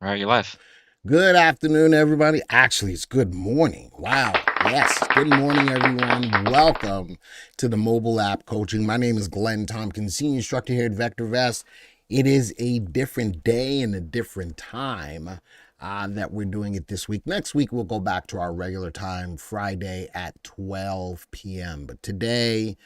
All right, you're live. Good afternoon, everybody. Actually, it's good morning. Wow. Yes. Good morning, everyone. Welcome to the mobile app coaching. My name is Glenn Tompkins, senior instructor here at VectorVest. It is a different day and a different time that we're doing it this week. Next week, we'll go back to our regular time, Friday at 12 p.m. But today,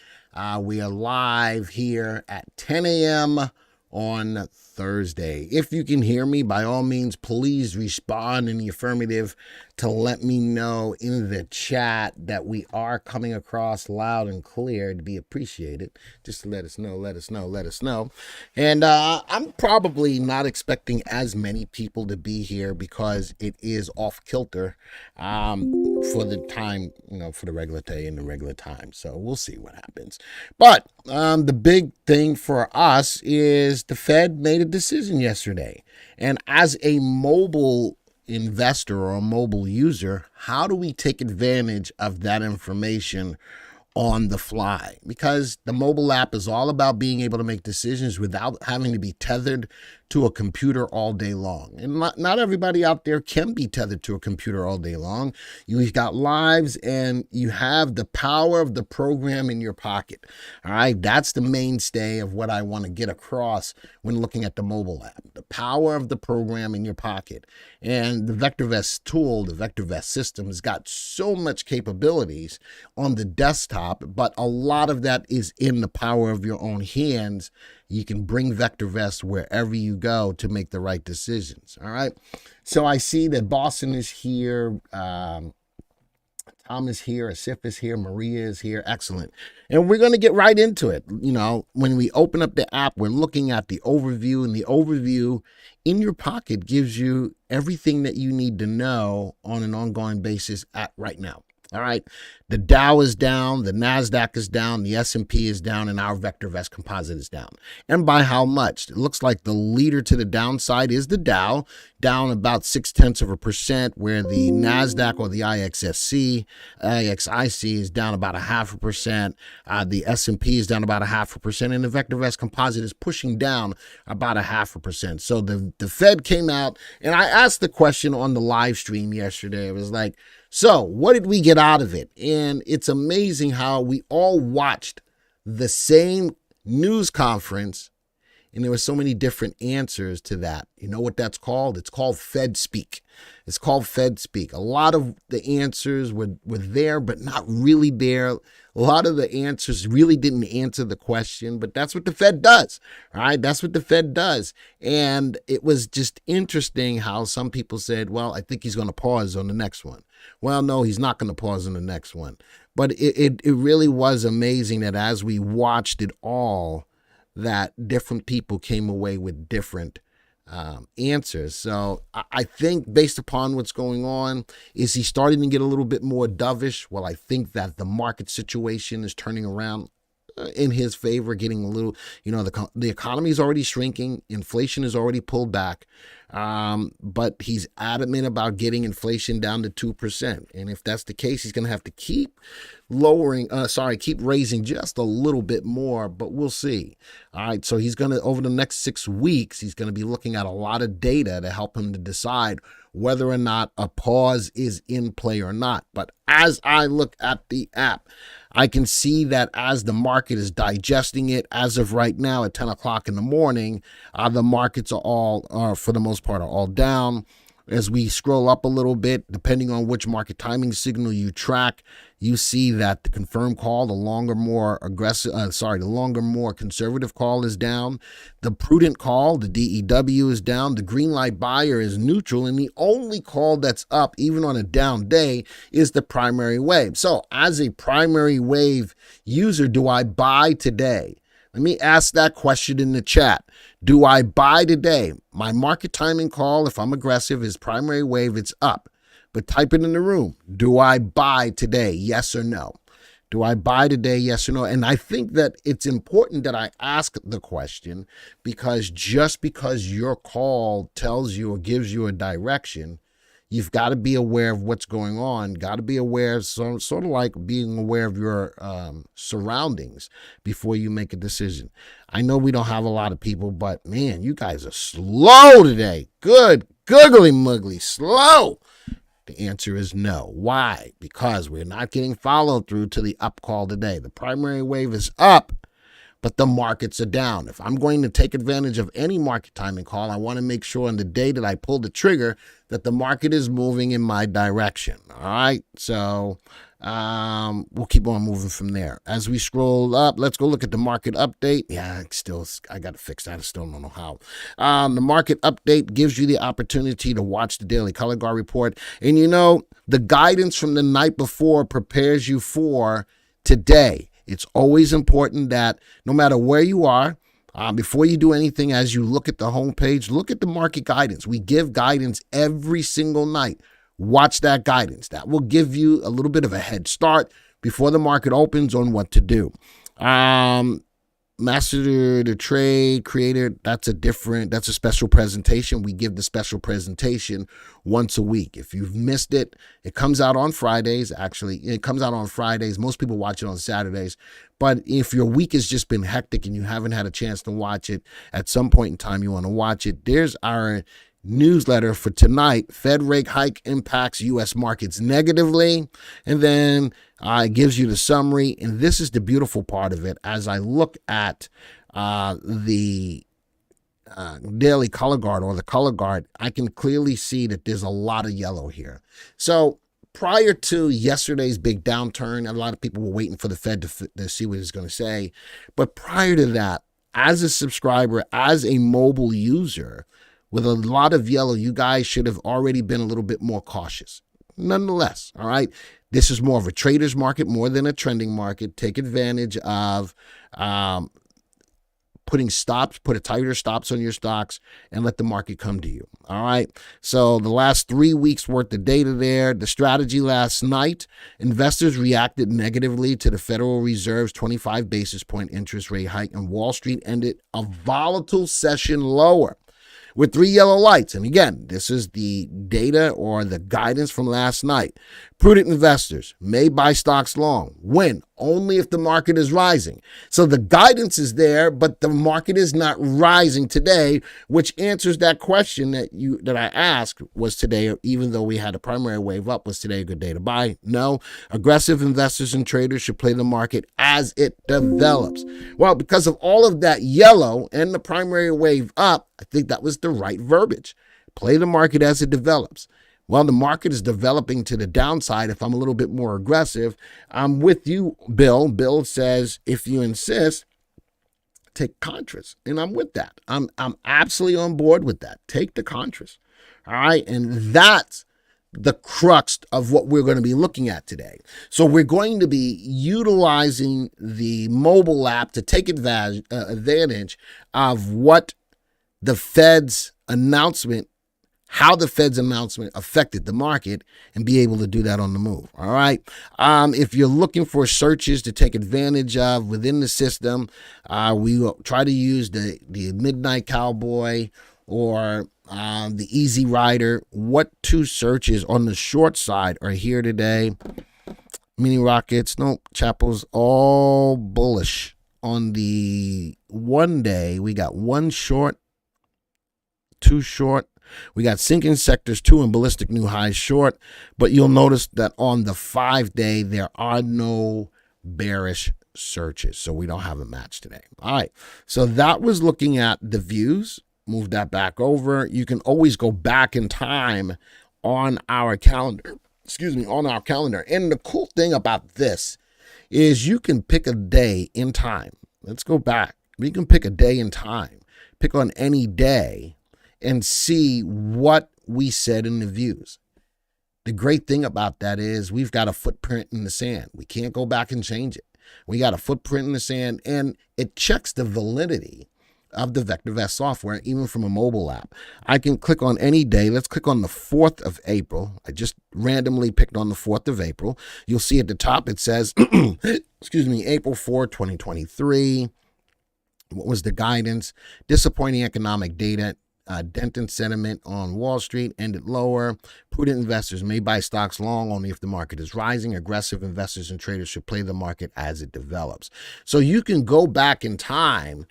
we are live here at 10 a.m. on Thursday. If you can hear me, by all means, please respond in the affirmative to let me know in the chat that we are coming across loud and clear. To be appreciated. Just let us know, let us know, let us know. And I'm probably not expecting as many people to be here because it is off kilter for the time, for the regular day and the regular time. So we'll see what happens. But the big thing for us is the Fed made a decision yesterday. And as a mobile investor or a mobile user, how do we take advantage of that information on the fly? Because the mobile app is all about being able to make decisions without having to be tethered to a computer all day long. And not everybody out there can be tethered to a computer all day long. You've got lives and you have the power of the program in your pocket. All right. That's the mainstay of what I want to get across when looking at the mobile app. The power of the program in your pocket. And the VectorVest tool, the VectorVest system, has got so much capabilities on the desktop, but a lot of that is in the power of your own hands. You can bring VectorVest wherever you go to make the right decisions. All right. So I see that Boston is here. Tom is here. Asif is here. Maria is here. Excellent. And we're going to get right into it. When we open up the app, we're looking at the overview, and the overview in your pocket gives you everything that you need to know on an ongoing basis at right now. All right. The Dow is down, the NASDAQ is down, the S&P is down, and our VectorVest composite is down. And by how much? It looks like the leader to the downside is the Dow, down about 0.6%, where the NASDAQ or the IXIC is down about 0.5%. The S&P is down about 0.5%, and the VectorVest composite is pushing down about 0.5%. So the Fed came out, and I asked the question on the live stream yesterday. It was like, so what did we get out of it? And it's amazing how we all watched the same news conference, and there were so many different answers to that. You know what that's called? It's called Fed speak. It's called Fed speak. A lot of the answers were there, but not really there. A lot of the answers really didn't answer the question, but that's what the Fed does. All right, that's what the Fed does. And it was just interesting how some people said, well, I think he's going to pause on the next one. Well, no, he's not going to pause on the next one. But it really was amazing that as we watched it all, that different people came away with different answers. So I think based upon what's going on, is he starting to get a little bit more dovish? Well, I think that the market situation is turning around in his favor, getting a little, the economy is already shrinking. Inflation is already pulled back. But he's adamant about getting inflation down to 2%. And if that's the case, he's going to have to keep raising just a little bit more, but we'll see. All right. So he's going to, over the next 6 weeks, he's going to be looking at a lot of data to help him to decide whether or not a pause is in play or not. But as I look at the app, I can see that as the market is digesting it, as of right now at 10 o'clock in the morning, the markets are for the most part, are all down. As we scroll up a little bit, depending on which market timing signal you track, you see that the confirmed call, the longer, more conservative call is down. The prudent call, the DEW, is down. The green light buyer is neutral. And the only call that's up, even on a down day, is the primary wave. So as a primary wave user, do I buy today? Let me ask that question in the chat. Do I buy today? My market timing call, if I'm aggressive, is primary wave, it's up. But type it in the room. Do I buy today? Yes or no? Do I buy today? Yes or no? And I think that it's important that I ask the question, because just because your call tells you or gives you a direction, You've got to be aware of what's going on. Got to be aware, sort of like being aware of your surroundings before you make a decision. I know we don't have a lot of people, but man, you guys are slow today. Good, googly muggly, slow. The answer is no. Why? Because we're not getting followed through to the up call today. The primary wave is up, but the markets are down. If I'm going to take advantage of any market timing call, I want to make sure on the day that I pull the trigger that the market is moving in my direction. All right. So we'll keep on moving from there. As we scroll up, let's go look at the market update. Yeah, I got to fix that. I still don't know how. The market update gives you the opportunity to watch the daily color guard report. And the guidance from the night before prepares you for today. It's always important that no matter where you are, before you do anything, as you look at the homepage, look at the market guidance. We give guidance every single night. Watch that guidance. That will give you a little bit of a head start before the market opens on what to do. Master the Trade Creator, that's a special presentation. We give the special presentation once a week. If you've missed it, it comes out on Fridays. Actually, it comes out on Fridays. Most people watch it on Saturdays. But if your week has just been hectic and you haven't had a chance to watch it, at some point in time you want to watch it, there's our newsletter for tonight. Fed rate hike impacts U.S. markets negatively. And then it gives you the summary. And this is the beautiful part of it. As I look at the daily color guard or the color guard, I can clearly see that there's a lot of yellow here. So prior to yesterday's big downturn, a lot of people were waiting for the Fed to see what it's going to say. But prior to that, as a subscriber, as a mobile user, with a lot of yellow, you guys should have already been a little bit more cautious. Nonetheless, all right, this is more of a trader's market more than a trending market. Take advantage of put a tighter stops on your stocks and let the market come to you. All right. So the last 3 weeks worth of data there. The strategy last night, investors reacted negatively to the Federal Reserve's 25 basis point interest rate hike, and Wall Street ended a volatile session lower with 3 yellow lights. And again, this is the data or the guidance from last night. Prudent investors may buy stocks long. When? Only if the market is rising. So the guidance is there, but the market is not rising today, which answers that question that I asked. Was today, even though we had a primary wave up, was today a good day to buy? No. Aggressive investors and traders should play the market as it develops. Well, because of all of that yellow and the primary wave up, I think that was the right verbiage. Play the market as it develops. Well, the market is developing to the downside. If I'm a little bit more aggressive, I'm with you, Bill. Bill says, if you insist, take contras. And I'm with that. I'm absolutely on board with that. Take the contras. All right. And that's the crux of what we're going to be looking at today. So we're going to be utilizing the mobile app to take advantage of what the Fed's announcement, how the Fed's announcement affected the market, and be able to do that on the move. All right. If you're looking for searches to take advantage of within the system, we will try to use the Midnight Cowboy or the Easy Rider. What 2 searches on the short side are here today? Mini Rockets. Nope. Chapel's all bullish. On the 1 day, we got 1 short, 2 short. We got sinking sectors 2 and ballistic new highs short, but you'll notice that on the 5-day, there are no bearish searches. So we don't have a match today. All right. So that was looking at the views. Move that back over. You can always go back in time on our calendar. And the cool thing about this is you can pick a day in time. Let's go back. We can pick a day in time. Pick on any day and see what we said in the views. The great thing about that is we've got a footprint in the sand. We can't go back and change it. We got a footprint in the sand, and it checks the validity of the VectorVest software, even from a mobile app. I can click on any day. Let's click on the 4th of April. I just randomly picked on the 4th of April. You'll see at the top it says, April 4, 2023. What was the guidance? Disappointing economic data dent in sentiment on Wall Street, ended lower. Prudent investors may buy stocks long only if the market is rising. Aggressive investors and traders should play the market as it develops. So you can go back in time.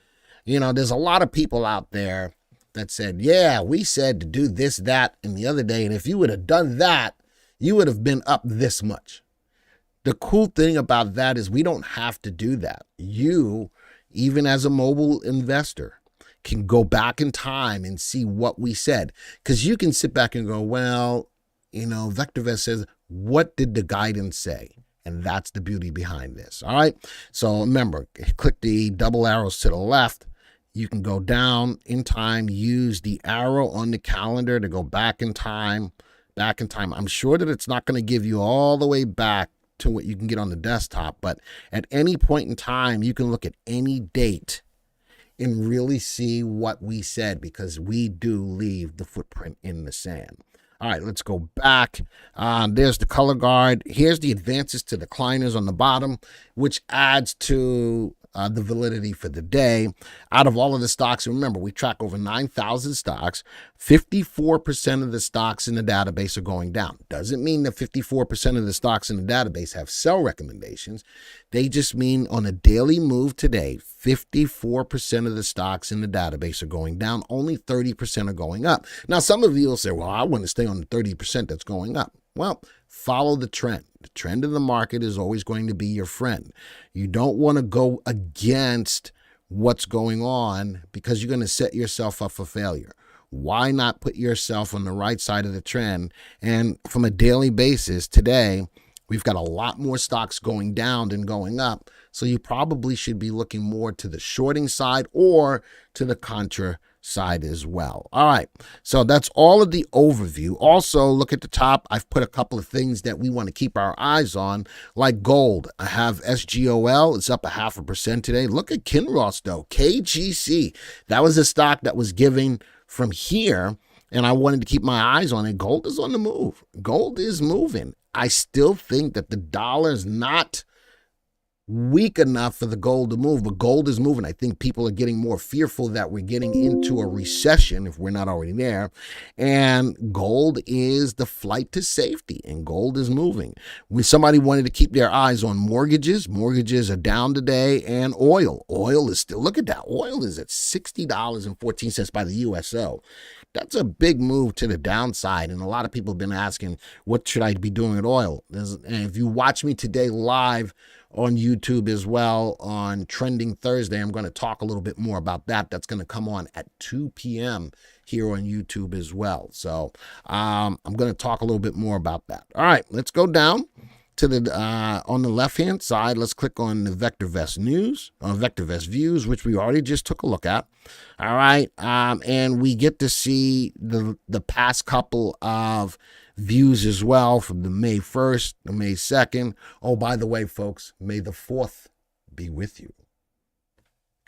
There's a lot of people out there that said, yeah, we said to do this, that, and the other day, and if you would have done that, you would have been up this much. The cool thing about that is we don't have to do that. You, even as a mobile investor, can go back in time and see what we said. Because you can sit back and go, well, VectorVest says, what did the guidance say? And that's the beauty behind this. All right. So remember, click the double arrows to the left. You can go down in time, use the arrow on the calendar to go back in time. I'm sure that it's not going to give you all the way back to what you can get on the desktop, but at any point in time, you can look at any date and really see what we said, because we do leave the footprint in the sand. All right, let's go back. There's the color guard. Here's the advances to decliners on the bottom, which adds to the validity for the day. Out of all of the stocks, remember, we track over 9,000 stocks. 54% of the stocks in the database are going down. Doesn't mean that 54% of the stocks in the database have sell recommendations. They just mean on a daily move today, 54% of the stocks in the database are going down. Only 30% are going up. Now, some of you will say, well, I want to stay on the 30% that's going up. Well, follow the trend. The trend of the market is always going to be your friend. You don't want to go against what's going on, because you're going to set yourself up for failure. Why not put yourself on the right side of the trend? And from a daily basis today, we've got a lot more stocks going down than going up. So you probably should be looking more to the shorting side or to the contra side as well. All right. So that's all of the overview. Also, look at the top. I've put a couple of things that we want to keep our eyes on, like gold. I have SGOL. It's up 0.5% today. Look at Kinross, though. KGC. That was a stock that was giving from here, and I wanted to keep my eyes on it. Gold is on the move. Gold is moving. I still think that the dollar is not weak enough for the gold to move, but gold is moving. I think people are getting more fearful that we're getting into a recession if we're not already there. And gold is the flight to safety, and gold is moving. Somebody wanted to keep their eyes on mortgages. Mortgages are down today, and oil. Oil is still, look at that. Oil is at $60.14 by the USO. That's a big move to the downside. And a lot of people have been asking, what should I be doing with oil? And if you watch me today live on YouTube as well on Trending Thursday, I'm going to talk a little bit more about that. That's going to come on at 2 p.m. here on YouTube as well. So I'm going to talk a little bit more about that. All right, let's go down to the on the left-hand side. Let's click on the VectorVest News, VectorVest Views, which we already just took a look at. All right, and we get to see the past couple of views as well, from the May 1st, the May 2nd. Oh, by the way, folks, May the 4th be with you.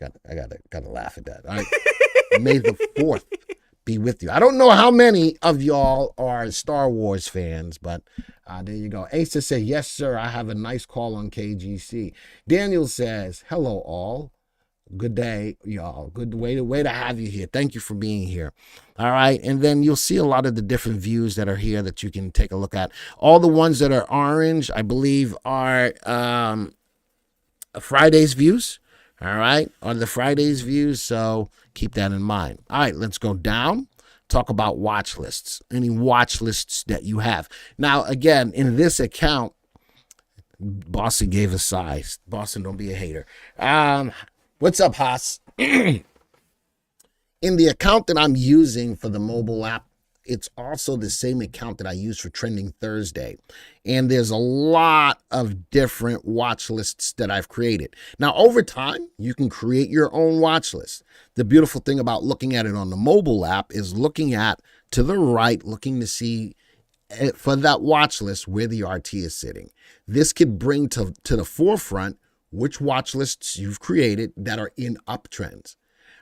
I gotta laugh at that. All right, May the 4th be with you. I don't know how many of y'all are Star Wars fans, but there you go. Asa says, yes, sir, I have a nice call on KGC. Daniel says, hello, all. Good day, y'all. Good way to have you here. Thank you for being here. All right. And then you'll see a lot of the different views that are here that you can take a look at. All the ones that are orange, I believe, are Friday's views. All right. Are the Friday's views. So keep that in mind. All right. Let's go down. Talk about watch lists. Any watch lists that you have. Now, again, in this account, Boston gave a sigh. Boston, don't be a hater. What's up, Haas? In the account that I'm using for the mobile app, it's also the same account that I use for Trending Thursday. And there's a lot of different watch lists that I've created. Now, over time, you can create your own watch list. The beautiful thing about looking at it on the mobile app is looking at to the right, looking to see for that watch list where the RT is sitting. This could bring to the forefront which watch lists you've created that are in uptrends.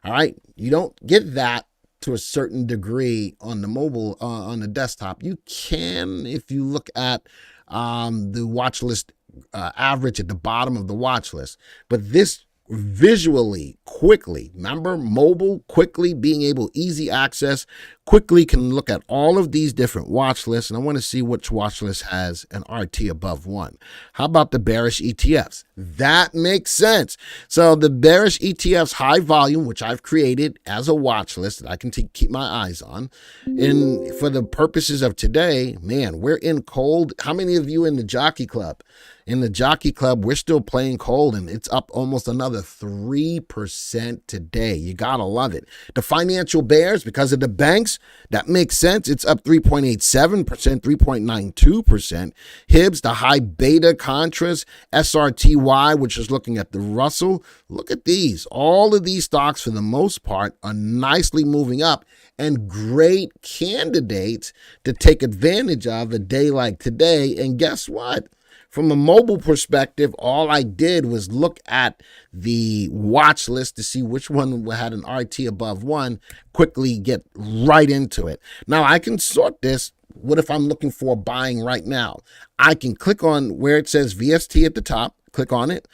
All right. You don't get that to a certain degree on the mobile, on the desktop. You can, if you look at the watch list average at the bottom of the watch list. But this visually, quickly. Remember, mobile, quickly, being able, easy access, quickly can look at all of these different watch lists, and I want to see which watch list has an RT above 1. How about the bearish ETFs? That makes sense. So the bearish ETFs, high volume, which I've created as a watch list that I can keep my eyes on. And for the purposes of today, man, we're in cold. How many of you in the Jockey Club? In the Jockey Club, we're still playing cold, and it's up almost another 3% today. You got to love it. The financial bears, because of the banks, that makes sense. It's up 3.87%, 3.92%. Hibbs, the high beta contras, SRTY, which is looking at the Russell. Look at these. All of these stocks, for the most part, are nicely moving up and great candidates to take advantage of a day like today. And guess what? From a mobile perspective, all I did was look at the watch list to see which one had an RT above 1, quickly get right into it. Now, I can sort this. What if I'm looking for buying right now? I can click on where it says VST at the top, click on it.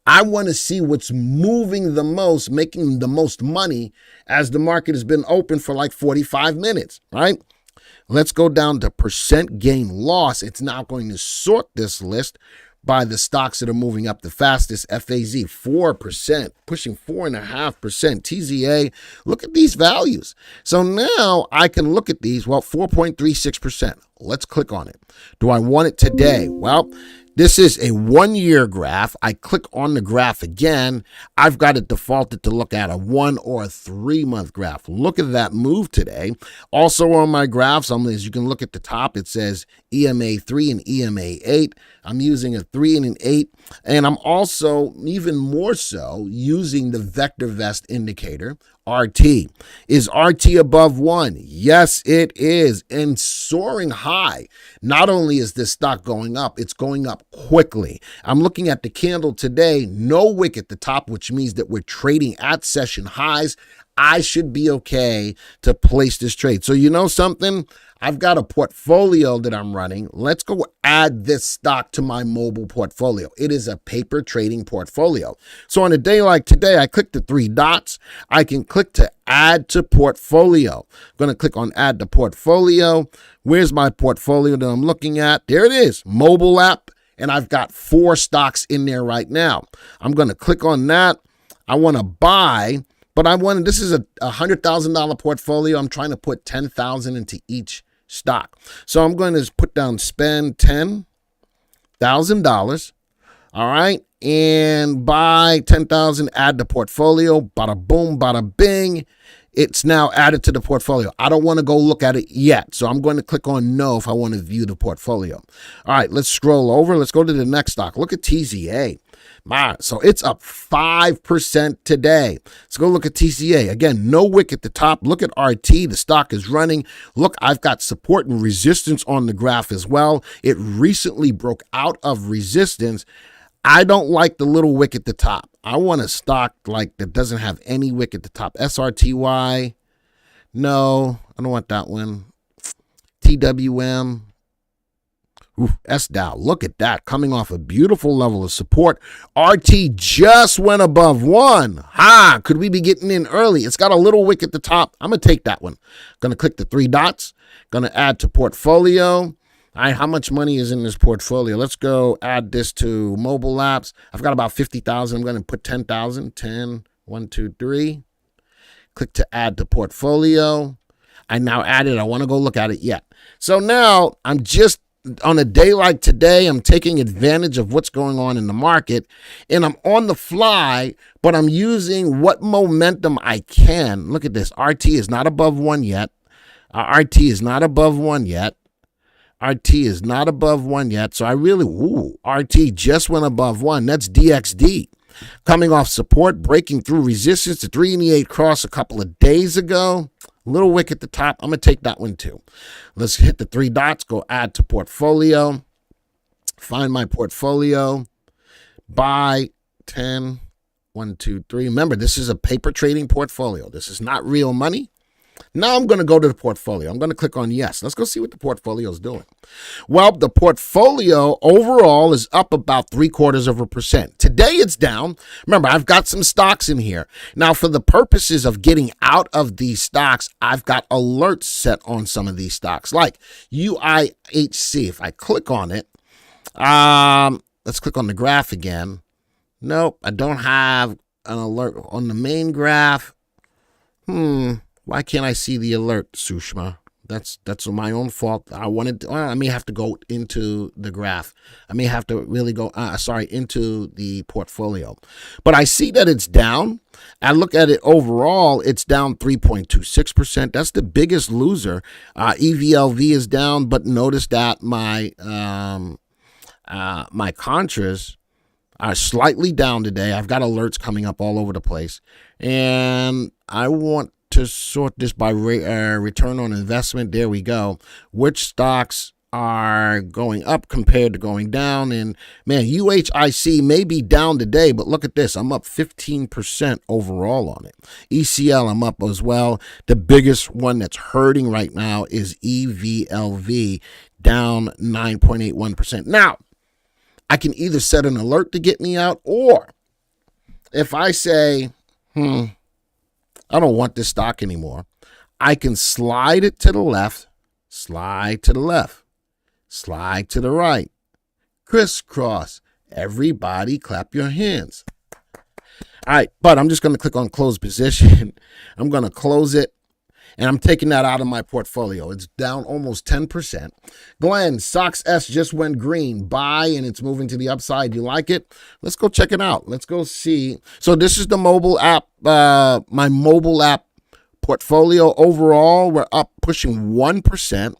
I want to see what's moving the most, making the most money as the market has been open for like 45 minutes, right? Let's go down to percent gain loss. It's now going to sort this list by the stocks that are moving up the fastest. FAZ, 4%, pushing 4.5%. TZA, look at these values. So now I can look at these. Well, 4.36%. Let's click on it. Do I want it today? Well, this is a 1-year graph. I click on the graph again. I've got it defaulted to look at a 1 or a 3-month graph. Look at that move today. Also on my graphs, as you can look at the top, it says EMA 3 and EMA 8. I'm using a 3 and an 8. And I'm also, even more so, using the VectorVest indicator. RT. Is RT above 1? Yes, it is. And soaring high. Not only is this stock going up, it's going up quickly. I'm looking at the candle today, no wick at the top, which means that we're trading at session highs. I should be okay to place this trade. So you know something? I've got a portfolio that I'm running. Let's go add this stock to my mobile portfolio. It is a paper trading portfolio. So on a day like today, I click the 3 dots. I can click to add to portfolio. I'm going to click on add to portfolio. Where's my portfolio that I'm looking at? There it is, mobile app. And I've got 4 stocks in there right now. I'm going to click on that. I want to buy. But this is a $100,000 portfolio. I'm trying to put $10,000 into each stock. So I'm going to put down spend $10,000. All right. And buy 10,000, add the portfolio. Bada boom, bada bing. It's now added to the portfolio. I don't want to go look at it yet. So I'm going to click on no if I want to view the portfolio. All right, let's scroll over. Let's go to the next stock. Look at TZA. So it's up 5% today. Let's go look at TCA. Again, no wick at the top. Look at RT. The stock is running. Look, I've got support and resistance on the graph as well. It recently broke out of resistance. I don't like the little wick at the top. I want a stock like that doesn't have any wick at the top. SRTY. No, I don't want that one. TWM. Ooh, SDOW, look at that, coming off a beautiful level of support. RT just went above 1. Could we be getting in early? It's got a little wick at the top. I'm going to take that one. Going to click the 3 dots. Going to add to portfolio. All right, how much money is in this portfolio? Let's go add this to mobile apps. I've got about 50,000. I'm going to put 10,000. 10, 1, 2, 3. Click to add to portfolio. I now added. I want to go look at it yet. So now I'm just, on a day like today, I'm taking advantage of what's going on in the market, and I'm on the fly, but I'm using what momentum I can. Look at this. RT is not above 1 yet. RT is not above 1 yet. RT is not above 1 yet. So I really, RT just went above 1. That's DXD. Coming off support, breaking through resistance. The 3 and the 8 cross a couple of days ago. Little wick at the top. I'm going to take that one too. Let's hit the 3 dots, go add to portfolio, find my portfolio, buy 10, 1, 2, 3. Remember, this is a paper trading portfolio. This is not real money. Now I'm going to go to the portfolio. I'm going to click on yes. Let's go see what the portfolio is doing. Well, the portfolio overall is up about 0.75%. Today it's down. Remember, I've got some stocks in here. Now, for the purposes of getting out of these stocks, I've got alerts set on some of these stocks, like UIHC. If I click on it, let's click on the graph again. Nope, I don't have an alert on the main graph. Why can't I see the alert, Sushma? That's my own fault. I may have to go into the graph. I may have to really go, into the portfolio. But I see that it's down. I look at it overall, it's down 3.26%. That's the biggest loser. EVLV is down, but notice that my contras are slightly down today. I've got alerts coming up all over the place. And I want to sort this by return on investment. There we go. Which stocks are going up compared to going down? And man, UHIC may be down today, but look at this. I'm up 15% overall on it. ECL, I'm up as well. The biggest one that's hurting right now is EVLV, down 9.81%. Now, I can either set an alert to get me out, or if I say, I don't want this stock anymore, I can slide it to the left, slide to the left, slide to the right, crisscross. Everybody clap your hands. All right, but I'm just going to click on close position. I'm going to close it, and I'm taking that out of my portfolio. It's down almost 10%. Glenn, SOX S just went green. Buy, and it's moving to the upside. You like it? Let's go check it out. Let's go see. So this is the mobile app, my mobile app portfolio. Overall, we're up pushing 1%.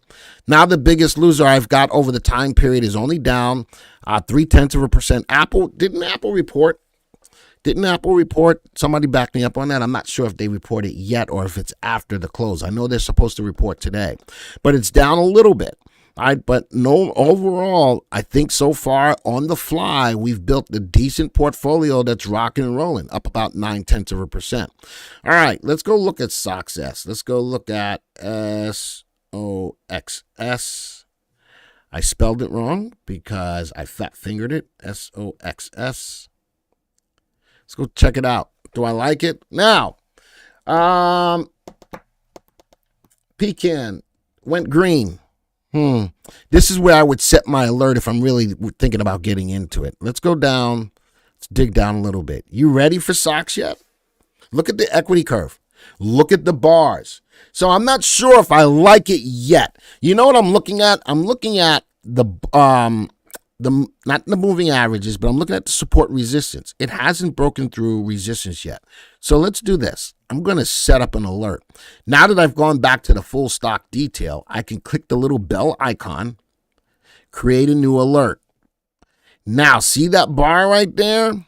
Now the biggest loser I've got over the time period is only down 0.3%. Apple, didn't Apple report? Somebody back me up on that. I'm not sure if they reported yet or if it's after the close. I know they're supposed to report today, but it's down a little bit. All right, but no, overall, I think so far on the fly, we've built a decent portfolio that's rocking and rolling, up about 0.9%. All right, let's go look at SOX S. Let's go look at SOXS. I spelled it wrong because I fat fingered it. SOXS. Let's go check it out. Do I like it? Now, Pecan went green. This is where I would set my alert if I'm really thinking about getting into it. Let's go down. Let's dig down a little bit. You ready for SOX yet? Look at the equity curve. Look at the bars. So I'm not sure if I like it yet. You know what I'm looking at? I'm looking at the not the moving averages, but I'm looking at the support resistance. It hasn't broken through resistance yet. So let's do this. I'm going to set up an alert. Now that I've gone back to the full stock detail, I can click the little bell icon, create a new alert. Now, see that bar right there?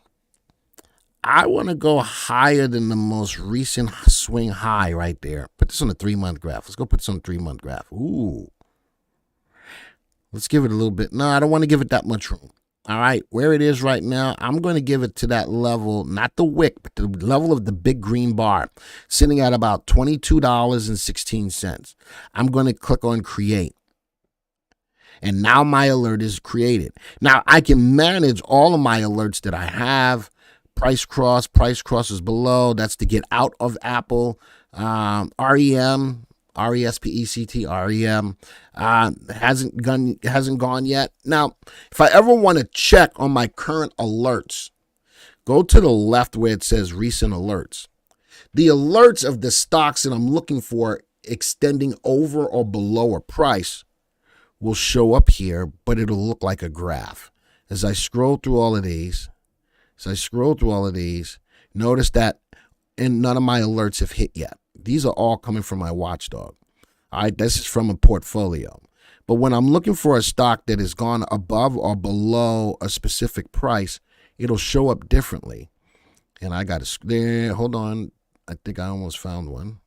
I want to go higher than the most recent swing high right there. Put this on a 3-month graph. Let's go put this on a 3-month graph. Ooh. Let's give it a little bit. No, I don't want to give it that much room. All right, where it is right now, I'm going to give it to that level, not the wick, but the level of the big green bar, sitting at about $22.16. I'm going to click on create. And now my alert is created. Now I can manage all of my alerts that I have. Price cross is below. That's to get out of Apple. REM. RESPECT, REM, hasn't gone yet. Now, if I ever want to check on my current alerts, go to the left where it says recent alerts. The alerts of the stocks that I'm looking for extending over or below a price will show up here, but it'll look like a graph. As I scroll through all of these, notice that none of my alerts have hit yet. These are all coming from my watchdog. All right, this is from a portfolio. But when I'm looking for a stock that has gone above or below a specific price, it'll show up differently. And I got to there. Hold on. I think I almost found one.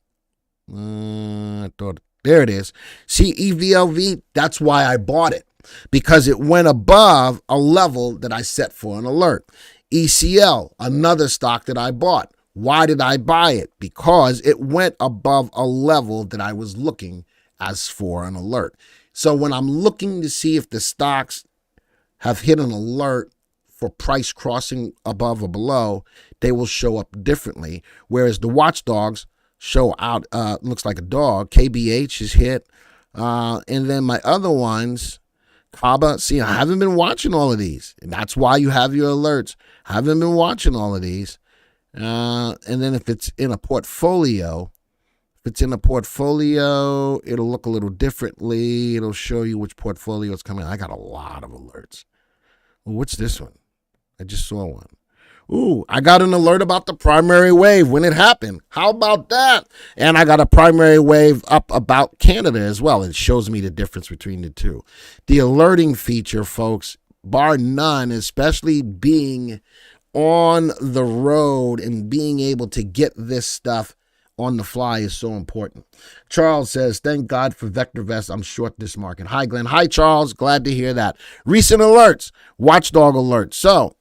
There it is. See EVLV? That's why I bought it, because it went above a level that I set for an alert. ECL, another stock that I bought. Why did I buy it? Because it went above a level that I was looking as for an alert. So when I'm looking to see if the stocks have hit an alert for price crossing above or below, they will show up differently. Whereas the watchdogs show out, looks like a dog. KBH is hit. And then my other ones, Kaba, see, I haven't been watching all of these. And that's why you have your alerts. I haven't been watching all of these. And then if it's in a portfolio, it'll look a little differently. It'll show you which portfolio is coming. I got a lot of alerts. Well, what's this one? I just saw one. Ooh, I got an alert about the primary wave when it happened. How about that? And I got a primary wave up about Canada as well. It shows me the difference between the two. The alerting feature, folks, bar none, especially being on the road and being able to get this stuff on the fly is so important. Charles says, thank God for VectorVest. I'm short this market. Hi, Glenn. Hi, Charles. Glad to hear that. Recent alerts, watchdog alerts. So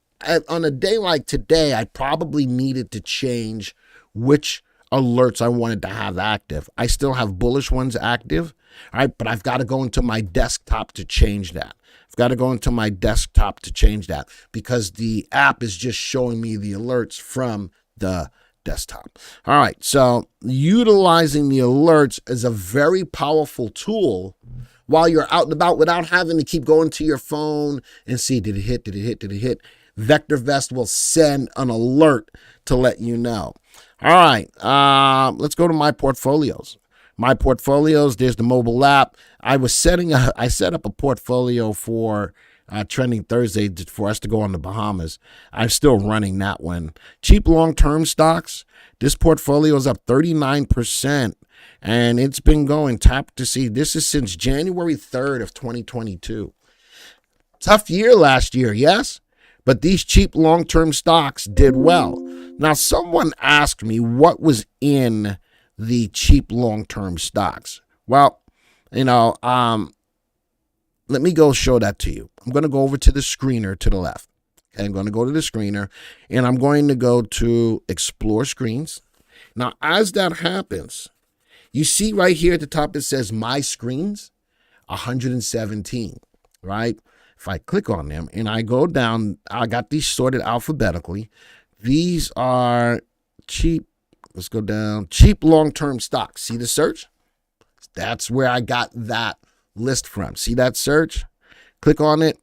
on a day like today, I probably needed to change which alerts I wanted to have active. I still have bullish ones active, all right, but I've got to go into my desktop to change that. Because the app is just showing me the alerts from the desktop. All right, so utilizing the alerts is a very powerful tool while you're out and about without having to keep going to your phone and see, did it hit? VectorVest will send an alert to let you know. All right, let's go to my portfolios. There's the mobile app. I set up a portfolio for Trending Thursday for us to go on the Bahamas. I'm still running that one. Cheap long-term stocks. This portfolio is up 39%, and it's been going tap to see. This is since January 3rd of 2022. Tough year last year, yes? But these cheap long-term stocks did well. Now, someone asked me what was in the cheap long-term stocks. Well, let me go show that to you. I'm going to go over to the screener to the left. Okay, I'm going to go to the screener, and I'm going to go to Explore Screens. Now, as that happens, you see right here at the top it says My Screens, 117, right? If I click on them and I go down, I got these sorted alphabetically. These are cheap. Let's go down. Cheap long-term stocks. See the search? That's where I got that list from. See that search? Click on it.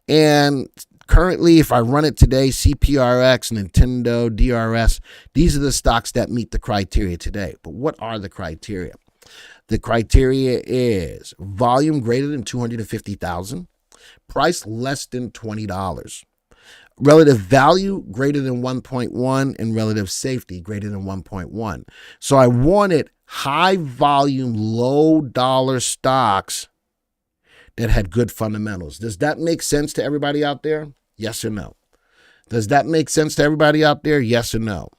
And currently, if I run it today, CPRX, Nintendo, DRS, these are the stocks that meet the criteria today. But what are the criteria? The criteria is volume greater than 250,000, price less than $20. Relative value greater than 1.1 and relative safety greater than 1.1. So I wanted high volume, low dollar stocks that had good fundamentals. Does that make sense to everybody out there? Yes or no? Does that make sense to everybody out there? Yes or no?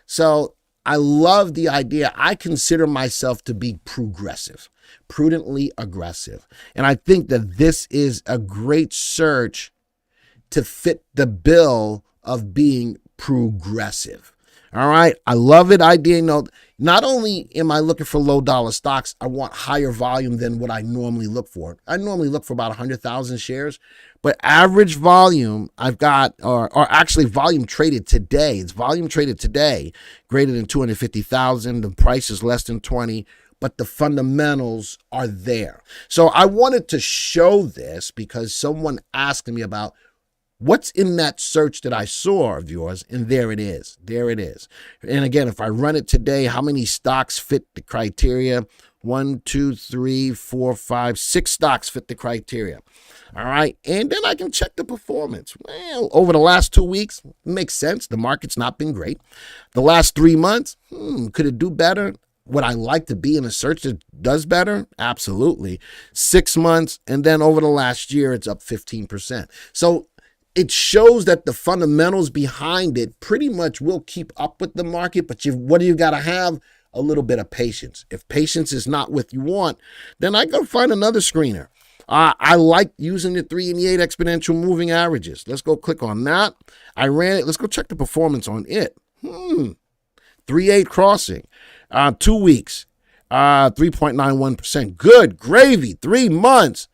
So I love the idea. I consider myself to be progressive, prudently aggressive. And I think that this is a great search to fit the bill of being progressive. All right. I love it. Not only am I looking for low dollar stocks, I want higher volume than what I normally look for. I normally look for about 100,000 shares, but average volume I've got, or actually volume traded today. It's volume traded today greater than 250,000. The price is less than 20, but the fundamentals are there. So I wanted to show this because someone asked me about what's in that search that I saw of yours, and there it is. And again, if I run it today, how many stocks fit the criteria? 1, 2, 3, 4, 5, 6 stocks fit the criteria. All right. And then I can check the performance. Well, over the last 2 weeks, makes sense. The market's not been great. The last 3 months, could it do better? Would I like to be in a search that does better? Absolutely. 6 months. And then over the last year, it's up 15%. So it shows that the fundamentals behind it pretty much will keep up with the market, but what do you got to have? A little bit of patience. If patience is not what you want, then I go find another screener. I like using the 3 and the 8 exponential moving averages. Let's go click on that. I ran it. Let's go check the performance on it. 3.8 crossing. 2 weeks, 3.91%. Good gravy. 3 months,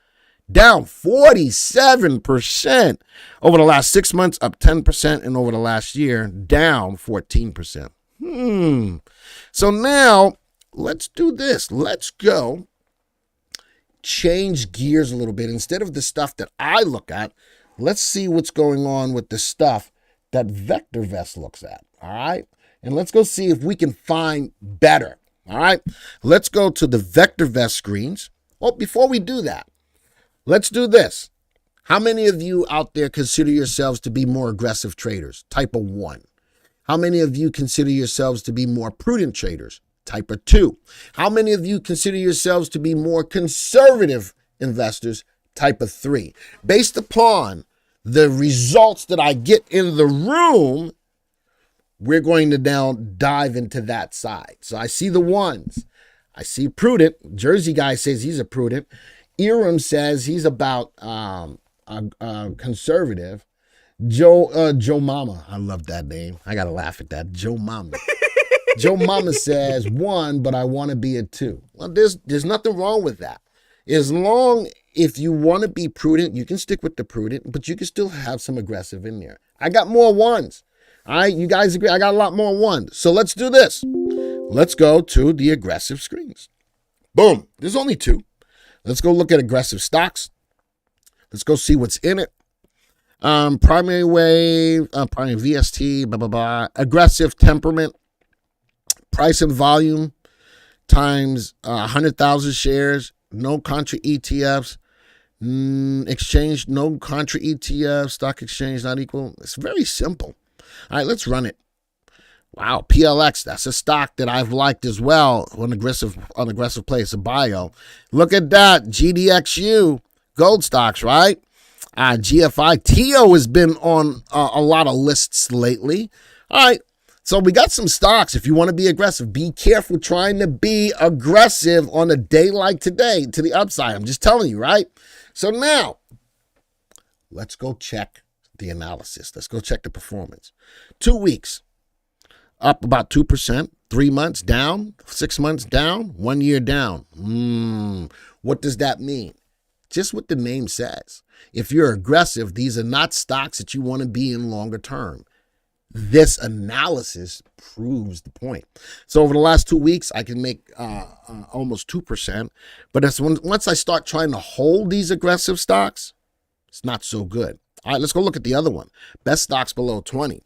down 47%. Over the last 6 months, up 10%. And over the last year, down 14%. So now, let's do this. Let's go change gears a little bit. Instead of the stuff that I look at, let's see what's going on with the stuff that VectorVest looks at. All right. And let's go see if we can find better. All right. Let's go to the VectorVest screens. Well, before we do that, let's do this. How many of you out there consider yourselves to be more aggressive traders? Type of 1. How many of you consider yourselves to be more prudent traders? Type of 2. How many of you consider yourselves to be more conservative investors? Type of 3. Based upon the results that I get in the room, we're going to now dive into that side. So I see the 1s. I see prudent. Jersey guy says he's a prudent. Iram says he's about conservative. Joe Mama. I love that name. I got to laugh at that. Joe Mama. Joe Mama says 1, but I want to be a 2. Well, there's nothing wrong with that. As long if you want to be prudent, you can stick with the prudent, but you can still have some aggressive in there. I got more 1s. All right, you guys agree? I got a lot more 1s. So let's do this. Let's go to the aggressive screens. Boom. There's only 2. Let's go look at aggressive stocks. Let's go see what's in it. Primary wave, primary VST, blah, blah, blah. Aggressive temperament, price and volume times 100,000 shares, no contra ETFs, exchange, no contra ETF, stock exchange not equal. It's very simple. All right, let's run it. Wow, PLX, that's a stock that I've liked as well on aggressive play. It's a bio. Look at that, GDXU, gold stocks, right? GFI, TIO has been on a lot of lists lately. All right, so we got some stocks. If you want to be aggressive, be careful trying to be aggressive on a day like today to the upside. I'm just telling you, right? So now, let's go check the analysis. Let's go check the performance. 2 weeks, up about 2%. 3 months down, 6 months down, 1 year down. What does that mean? Just what the name says. If you're aggressive, these are not stocks that you want to be in longer term. This analysis proves the point. So over the last 2 weeks, I can make almost 2%. But once I start trying to hold these aggressive stocks, it's not so good. All right, let's go look at the other one. Best stocks below 20.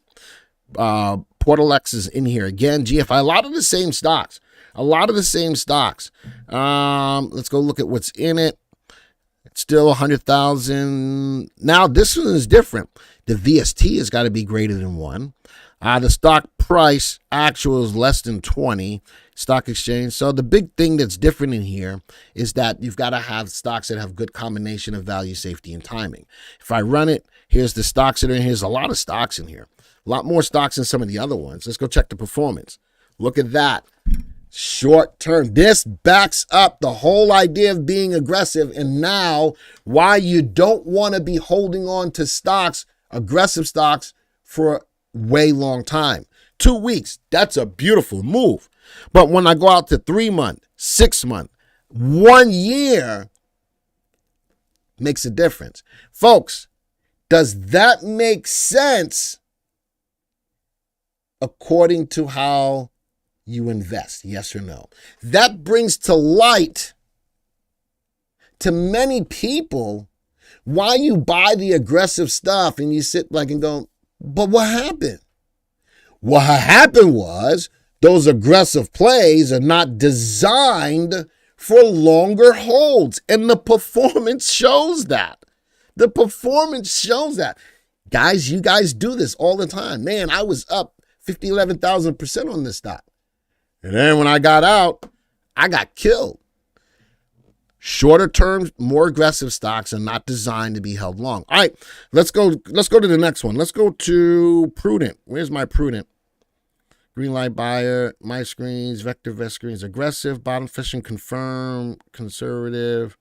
Portalex is in here again. GFI, a lot of the same stocks. Let's go look at what's in it. It's still 100,000. Now, this one is different. The VST has got to be greater than 1. The stock price actual is less than 20. Stock exchange. So the big thing that's different in here is that you've got to have stocks that have good combination of value, safety, and timing. If I run it, here's the stocks that are in here. There's a lot of stocks in here. A lot more stocks than some of the other ones. Let's go check the performance. Look at that. Short term. This backs up the whole idea of being aggressive, and now why you don't want to be holding on to stocks, aggressive stocks, for a way long time. 2 weeks. That's a beautiful move. But when I go out to 3 month, 6 month, 1 year, makes a difference. Folks, does that make sense according to how you invest? Yes or no? That brings to light to many people why you buy the aggressive stuff and you sit back and go, but what happened? What happened was those aggressive plays are not designed for longer holds. And the performance shows that. Guys, you guys do this all the time. Man, I was up 11,000% on this stock. And then when I got out, I got killed. Shorter term, more aggressive stocks are not designed to be held long. All right, let's go to the next one. Let's go to prudent. Where's my prudent? Green light buyer, my screens, VectorVest screens, aggressive, bottom fishing, confirm, conservative.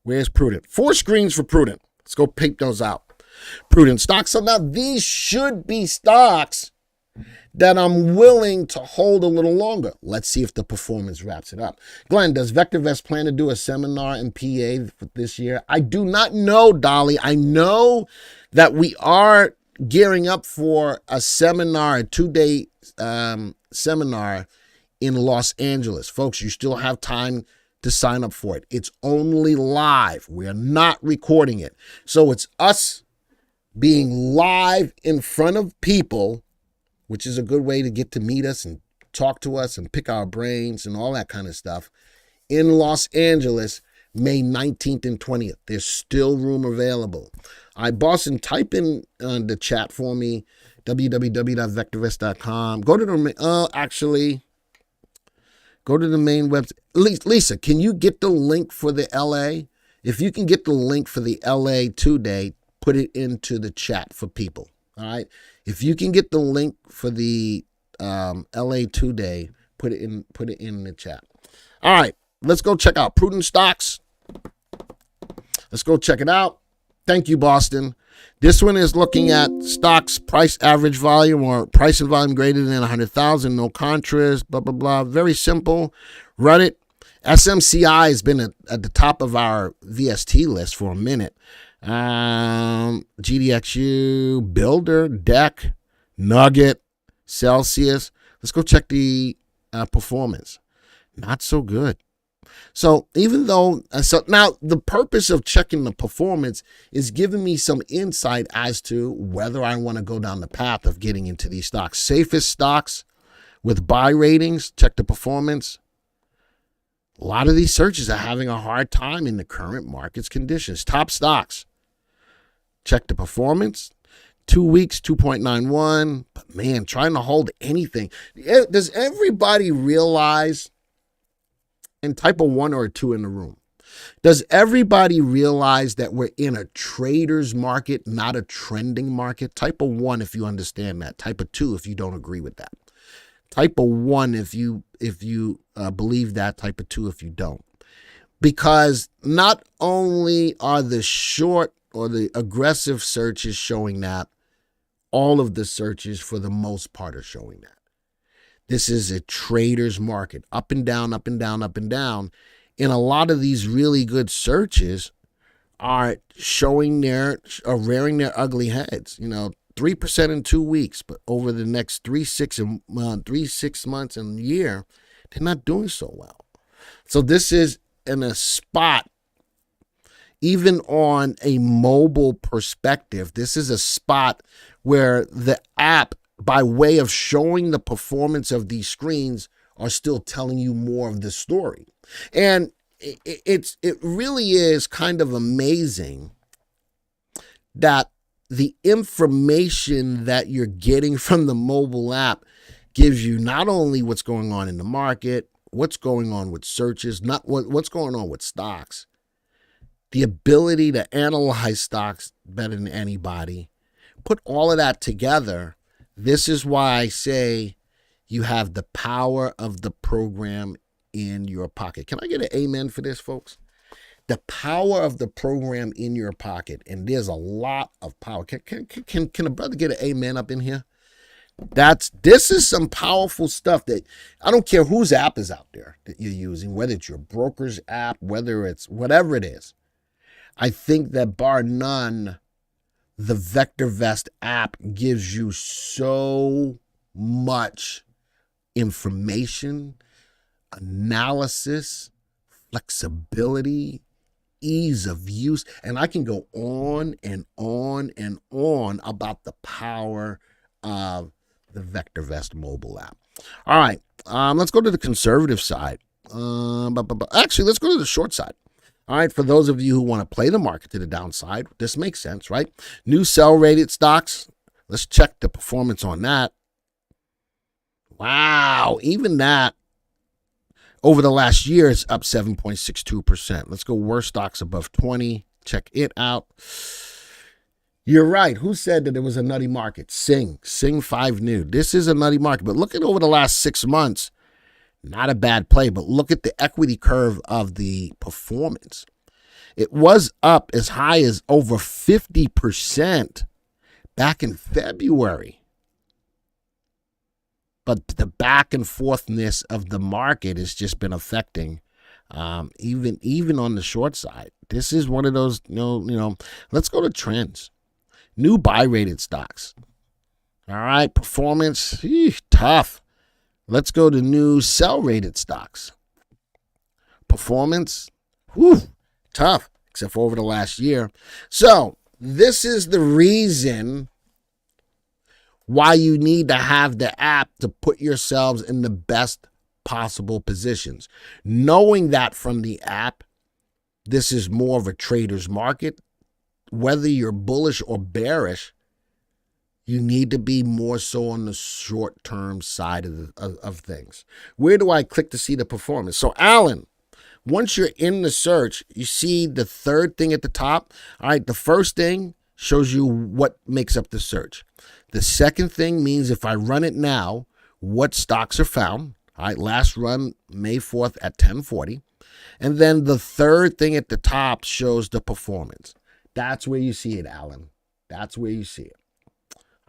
Where's prudent? 4 screens for prudent. Let's go pick those out. Prudent stocks. So now these should be stocks that I'm willing to hold a little longer. Let's see if the performance wraps it up. Glenn, does VectorVest plan to do a seminar in PA for this year? I do not know, Dolly. I know that we are gearing up for a seminar, a 2-day seminar in Los Angeles. Folks, you still have time to sign up for it. It's only live. We are not recording it. So it's us being live in front of people, which is a good way to get to meet us and talk to us and pick our brains and all that kind of stuff, in Los Angeles, May 19th and 20th. There's still room available. All right, Boston, type in the chat for me, www.vectorvest.com. Go to the, go to the main website. Lisa, can you get the link for the LA? If you can get the link for the LA 2-day, put it into the chat for people. All right. If you can get the link for the LA 2-day, put it in the chat. All right. Let's go check out Prudent Stocks. Let's go check it out. Thank you, Boston. This one is looking at stocks, price average volume, or price and volume greater than 100,000, no contrast, blah, blah, blah. Very simple. Run it. SMCI has been at the top of our VST list for a minute. GDXU, Builder, DEC, Nugget, Celsius. Let's go check the performance. Not so good. So even though, so now the purpose of checking the performance is giving me some insight as to whether I want to go down the path of getting into these stocks. Safest stocks with buy ratings, check the performance. A lot of these searches are having a hard time in the current market's conditions. Top stocks, check the performance. 2 weeks, 2.91. But man, trying to hold anything. Does everybody realize, and type a 1 or a 2 in the room, does everybody realize that we're in a trader's market, not a trending market? Type a 1 if you understand that. Type a 2 if you don't agree with that. Type a 1 if you believe that. Type a 2 if you don't. Because not only are the short or the aggressive searches showing that, all of the searches for the most part are showing that. This is a trader's market, up and down, up and down, up and down. And a lot of these really good searches are showing rearing their ugly heads. 3% in 2 weeks, but over the next 6 months and a year, they're not doing so well. So this is in a spot, even on a mobile perspective, this is a spot where the app, by way of showing the performance of these screens, are still telling you more of the story. And it really is kind of amazing that the information that you're getting from the mobile app gives you not only what's going on in the market, what's going on with searches, not what's going on with stocks, the ability to analyze stocks better than anybody. Put all of that together. This is why I say you have the power of the program in your pocket. Can I get an amen for this, folks? The power of the program in your pocket. And there's a lot of power. Can a brother get an amen up in here? This is some powerful stuff that I don't care whose app is out there that you're using, whether it's your broker's app, whether it's whatever it is. I think that bar none, the VectorVest app gives you so much information, analysis, flexibility, ease of use. And I can go on and on and on about the power of the VectorVest mobile app. All right, let's go to the conservative side. Actually, let's go to the short side. All right, for those of you who want to play the market to the downside, this makes sense, right? New sell-rated stocks. Let's check the performance on that. Wow, even that over the last year is up 7.62%. Let's go worst stocks above 20. Check it out. You're right. Who said that it was a nutty market? Sing 5 New. This is a nutty market, but look at over the last 6 months. Not a bad play, but look at the equity curve of the performance. It was up as high as over 50% back in February. but the back and forthness of the market has just been affecting, even on the short side. This is one of those, let's go to trends. New buy rated stocks. All right, performance, tough. Let's go to new sell rated stocks. Performance, tough, except for over the last year. So this is the reason why you need to have the app to put yourselves in the best possible positions. Knowing that from the app, this is more of a trader's market. Whether you're bullish or bearish, you need to be more so on the short-term side of things. Where do I click to see the performance? So, Alan, once you're in the search, you see the third thing at the top. All right, the first thing shows you what makes up the search. The second thing means if I run it now, what stocks are found. All right, last run May 4th at 10:40. And then the third thing at the top shows the performance. That's where you see it, Alan. That's where you see it.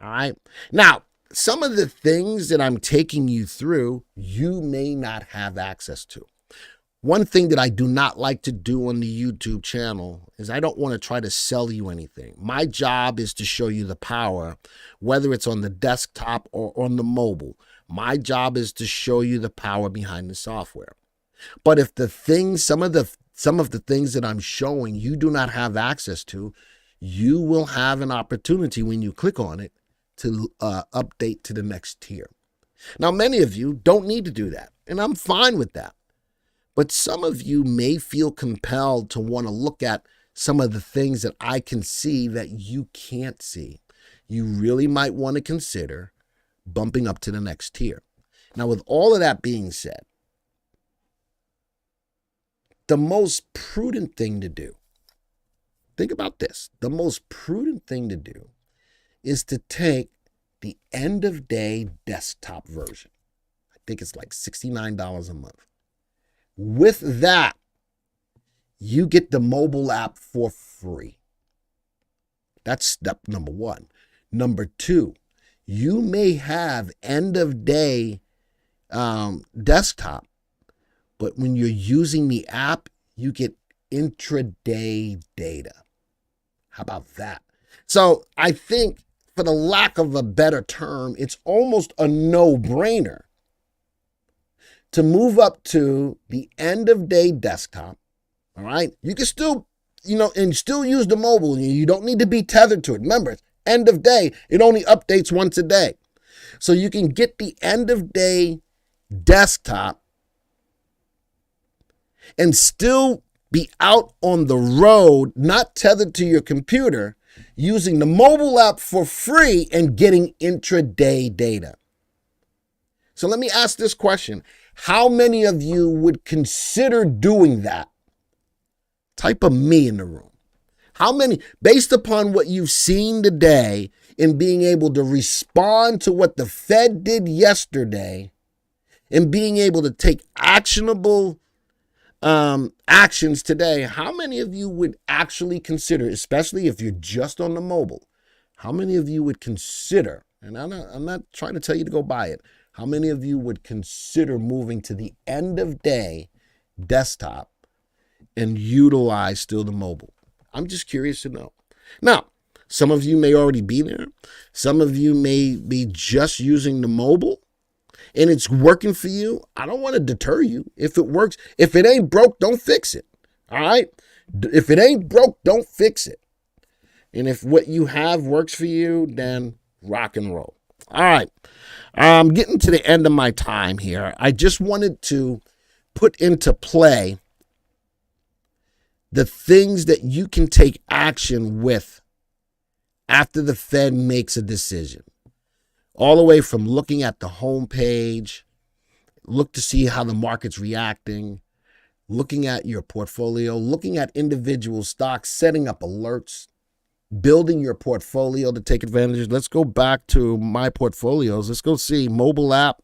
All right. Now, some of the things that I'm taking you through, you may not have access to. One thing that I do not like to do on the YouTube channel is I don't want to try to sell you anything. My job is to show you the power, whether it's on the desktop or on the mobile. My job is to show you the power behind the software. But if some of the things that I'm showing you do not have access to, you will have an opportunity when you click on it to update to the next tier. Now, many of you don't need to do that, and I'm fine with that. But some of you may feel compelled to want to look at some of the things that I can see that you can't see. You really might want to consider bumping up to the next tier. Now, with all of that being said, the most prudent thing to do, think about this, the most prudent thing to do is to take the end of day desktop version. I think it's like $69 a month. With that, you get the mobile app for free. That's step number one. Number two, you may have end of day desktop, but when you're using the app, you get intraday data. How about that? So I think, for the lack of a better term, it's almost a no-brainer to move up to the end of day desktop. All right. You can still, and still use the mobile. You don't need to be tethered to it. Remember, it's end of day. It only updates once a day. So you can get the end of day desktop and still be out on the road, not tethered to your computer, using the mobile app for free and getting intraday data. So let me ask this question. How many of you would consider doing that? Type a me in the room. How many, based upon what you've seen today in being able to respond to what the Fed did yesterday and being able to take actionable actions today, how many of you would actually consider, especially if you're just on the mobile, how many of you would consider, and I'm not trying to tell you to go buy it, how many of you would consider moving to the end of day desktop and utilize still the mobile? I'm just curious to know. Now, some of you may already be there. Some of you may be just using the mobile and it's working for you. I don't want to deter you. If it works, if it ain't broke, don't fix it. All right? If it ain't broke, don't fix it. And if what you have works for you, then rock and roll. All right. I'm getting to the end of my time here. I just wanted to put into play the things that you can take action with after the Fed makes a decision. All the way from looking at the homepage, look to see how the market's reacting, looking at your portfolio, looking at individual stocks, setting up alerts, building your portfolio to take advantage. Let's go back to my portfolios. Let's go see mobile app.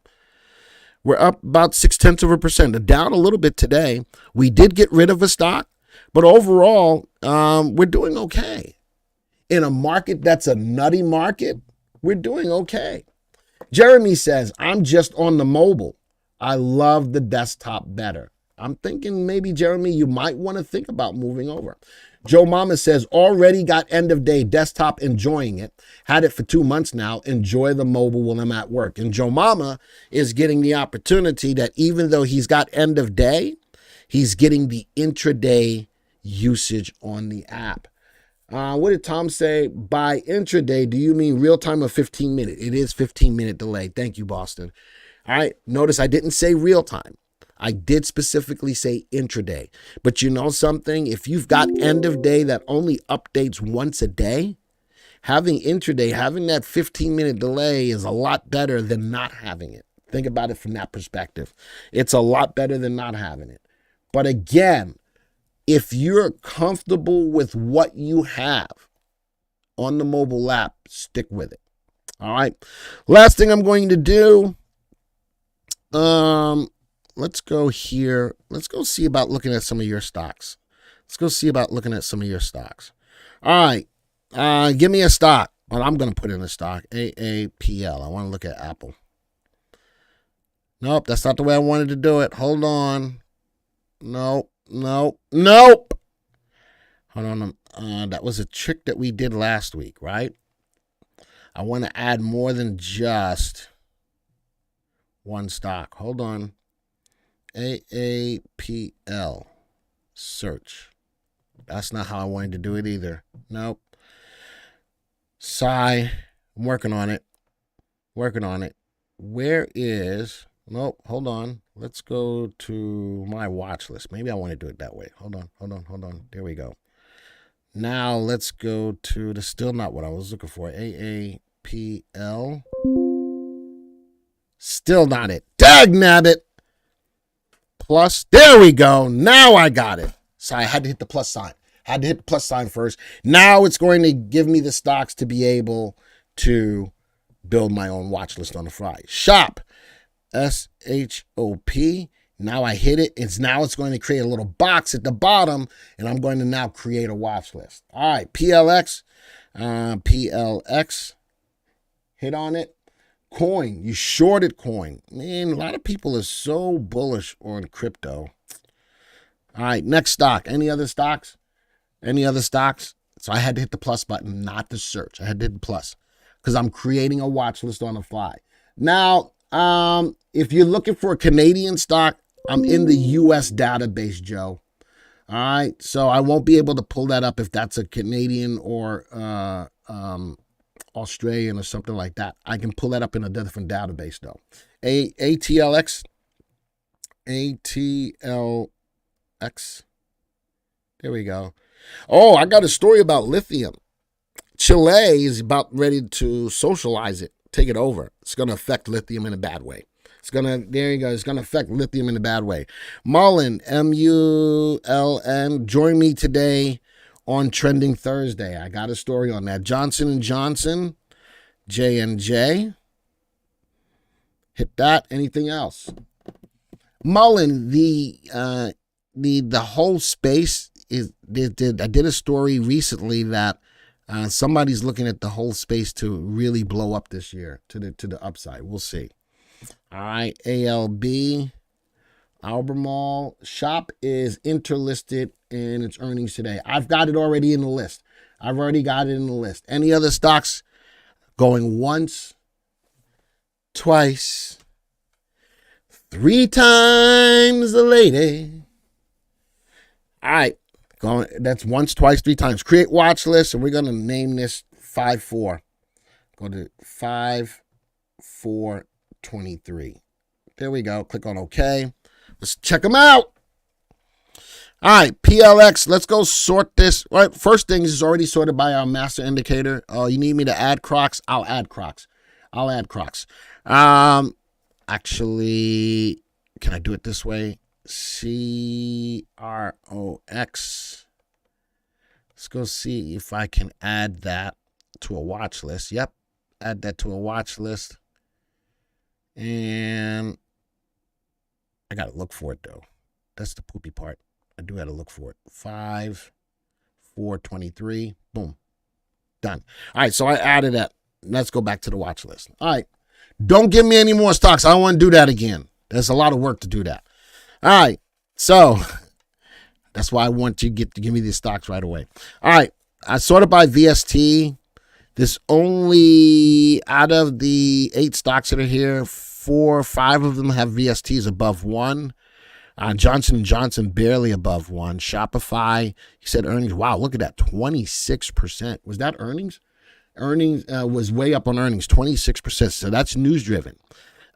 We're up about 0.6%, down a little bit today. We did get rid of a stock, but overall, we're doing okay. In a market that's a nutty market, we're doing okay. Jeremy says, I'm just on the mobile. I love the desktop better. I'm thinking maybe, Jeremy, you might want to think about moving over. Joe Mama says, already got end of day desktop, enjoying it. Had it for 2 months now. Enjoy the mobile when I'm at work. And Joe Mama is getting the opportunity that even though he's got end of day, he's getting the intraday usage on the app. What did Tom say? By intraday, do you mean real time or 15-minute? It is 15-minute delay. Thank you, Boston. All right. Notice I didn't say real time. I did specifically say intraday. But you know something? If you've got end of day that only updates once a day, having intraday, having that 15-minute delay is a lot better than not having it. Think about it from that perspective. It's a lot better than not having it. But again, if you're comfortable with what you have on the mobile app, stick with it. All right. Last thing I'm going to do, let's go here. Let's go see about looking at some of your stocks. All right. Give me a stock. Well, I'm going to put in a stock. AAPL. I want to look at Apple. Nope, that's not the way I wanted to do it. Hold on. Nope. Hold on. That was a trick that we did last week, right? I want to add more than just one stock. Hold on. AAPL. Search. That's not how I wanted to do it either. Nope. Sigh. I'm working on it. Where is... Nope. Hold on. Let's go to my watch list. Maybe I want to do it that way. Hold on. There we go. Now let's go to the still not what I was looking for. AAPL. Still not it. Dagnabbit. Plus. There we go. Now I got it. So I had to hit the plus sign. First. Now it's going to give me the stocks to be able to build my own watch list on the fly. Shop. SHOP. Now I hit it. It's going to create a little box at the bottom, and I'm going to now create a watch list. All right, PLX. Hit on it. Coin. You shorted coin. Man, a lot of people are so bullish on crypto. All right, next stock. Any other stocks? So I had to hit the plus button, not the search. I had to hit the plus because I'm creating a watch list on the fly. Now, if you're looking for a Canadian stock, I'm in the U.S. database, Joe. All right, so I won't be able to pull that up if that's a Canadian or Australian or something like that. I can pull that up in a different database, though. ATLX. There we go. Oh, I got a story about lithium. Chile is about ready to socialize it, take it over. It's going to affect lithium in a bad way. There you go. It's going to affect lithium in a bad way. Mullen, MULN, join me today on Trending Thursday. I got a story on that. Johnson & Johnson, J&J. Hit that. Anything else? Mullen, the whole space is. I did a story recently that somebody's looking at the whole space to really blow up this year to the upside. We'll see. All right, ALB, Albemarle. Shop is interlisted in its earnings today. I've got it already in the list. Any other stocks going once, twice, 3 times a lady? All right, that's once, twice, 3 times. Create watch list, and we're going to name this 5-4. Go to 5-4-23. There we go. Click on OK. Let's check them out. All right, PLX. Let's go sort this. All right, first thing is already sorted by our master indicator. Oh, you need me to add Crocs? I'll add Crocs. Actually, can I do it this way? CROX. Let's go see if I can add that to a watch list. Yep, add that to a watch list. And I got to look for it, though. That's the poopy part. I do have to look for it. 5-4-23. Boom. Done. All right, so I added that. Let's go back to the watch list. All right. Don't give me any more stocks. I don't want to do that again. There's a lot of work to do that. All right. So that's why I want you to give me these stocks right away. All right. I sorted by VST. This only, out of the 8 stocks that are here, 4 or 5 of them have VSTs above 1. Johnson & Johnson barely above 1. Shopify, he said earnings. Wow, look at that, 26%. Was that earnings? Earnings was way up on earnings, 26%. So that's news driven.